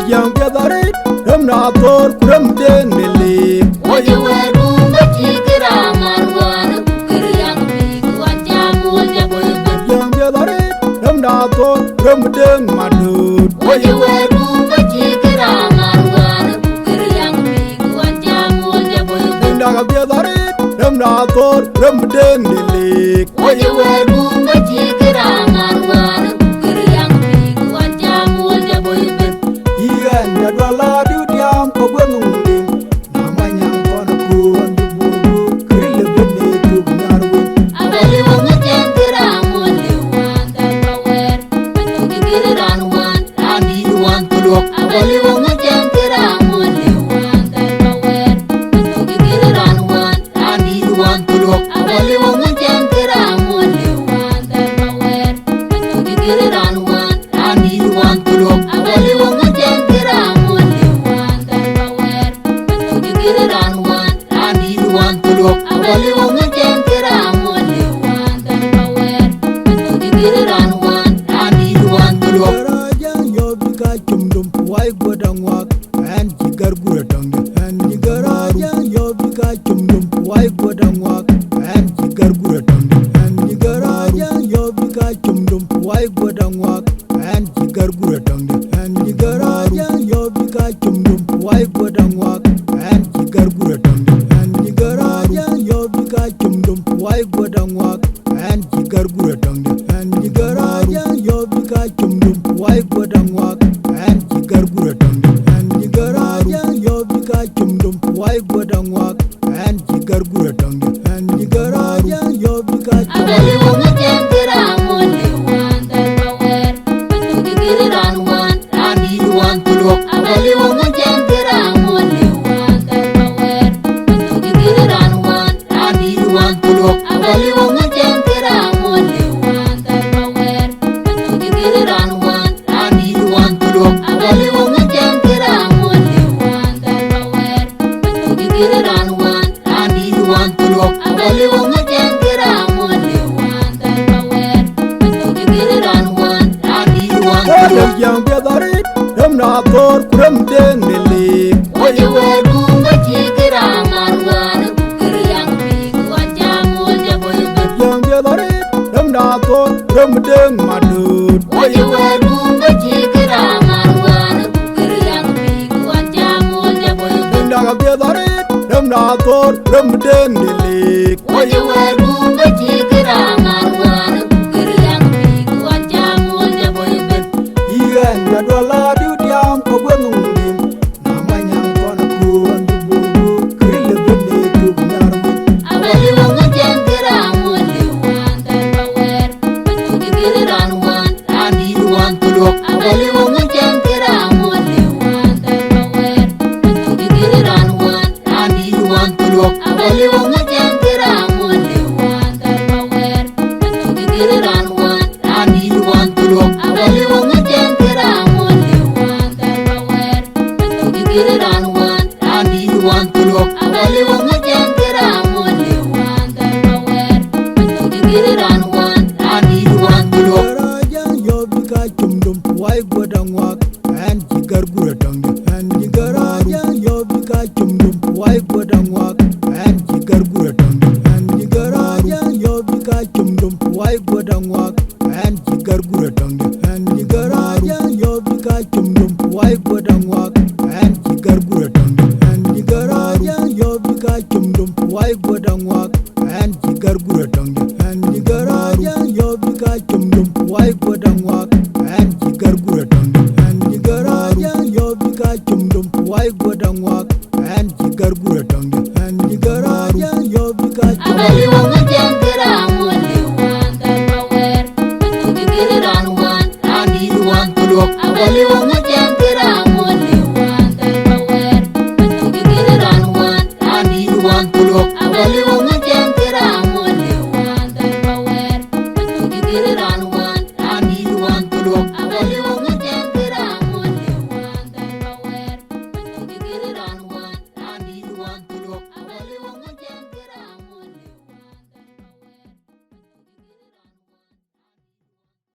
Yang biadari ramna tor kuram den mili Oye weru machi kiraman wana Kiriyang bigu anjamu jaboy ben Yang biadari ramna tor kuram den madud Oye weru machi kiraman wana Kiriyang bigu anjamu jaboy ben Indaga biadari ramna tor kuram den mili Oye weru machi kiraman wana Kiriyang bigu anjamu jaboy ben Iyan jadwala diudiam kogwenungin Namanya kono kuwan dibubu Kiril bende tuk nyarwin Abali wonga jengkiramu liwan dan power Bentugi kiriran wan Randi wan tulok Abali wonga jengkiramu liwan dan power Bentugi kiriran wan Randi wan tulok Abali wonga jengkiramu liwan dan power Bentugi kiriran wan Randi wan tulok Abali wonga jengkiramu liwan dan power Bentugi kiriran wan Randi wan tulok Abali wonga jengkiramu liwan dan power Bentugi kiriran wan Randi wan tulok Raja yobika chumdum wai godang wak and jigar guratang and jigaraja yobika chumdum wai godang wak and jigar guratang and jigaraja yobika chumdum wai godang wak and jigar guratang and jigaraja yobika chumdum wai godang wak and jigar guratang and jigaraja yobika chumdum wai godang wak and jigar guratang and jigaraja yobika chumdum wai godang wak and jigar guratang and jigaraja yobika chumdum wai godang wak and jigar guratang and jigaraja yobika Abali wonga jengkiramu liwan dan power Bentugi kiriran wan Randi wan tulok Abali wonga jengkiramu liwan dan power Bentugi kiriran wan Randi wan tulok Abali wonga jengkiramu liwan dan power Bentugi kiriran wan Randi wan tulok Abali wonga jengkiramu liwan dan power Bentugi kiriran wan Randi wan tulok Abali wonga jengkiramu liwan dan power Bentugi kiriran wan Randi wan tulok yang biadari ramna tor kuram den mili Oye weru machi kiraman wana Kiriyang bigu anjamu jaboy ben yang biadari ramna tor kuram den madud Oye weru machi kiraman wana Kiriyang bigu anjamu jaboy ben Indaga biadari ramna tor kuram den mili Oye weru machi kiraman wana Kiriyang bigu anjamu jaboy ben Iyan jadwala diudiam kogwenungin Namanya kono kuwan dibubu Kiril bende tuk nyarwin Abali wonga jengkiramu liwan dan power Bentugi kiriran wan Randi wan tulok Abali wonga jengkiramu liwan dan power Bentugi kiriran wan Randi wan tulok Abali wonga jengkiramu liwan dan power Bentugi kiriran wan Randi wan tulok Abali wonga jengkiramu liwan dan power Bentugi kiriran wan Randi wan tulok Abali wonga jengkiramu liwan dan power Bentugi kiriran wan Randi wan tulok Raja yobika chumdum wai godang wak and jigar guratang and jigaraja yobika chumdum wai godang wak and jigar guratang and jigaraja yobika chumdum wai godang wak and jigar guratang and jigaraja yobika chumdum wai godang wak and jigar guratang and jigaraja yobika chumdum wai godang wak and jigar guratang and jigaraja yobika chumdum wai godang wak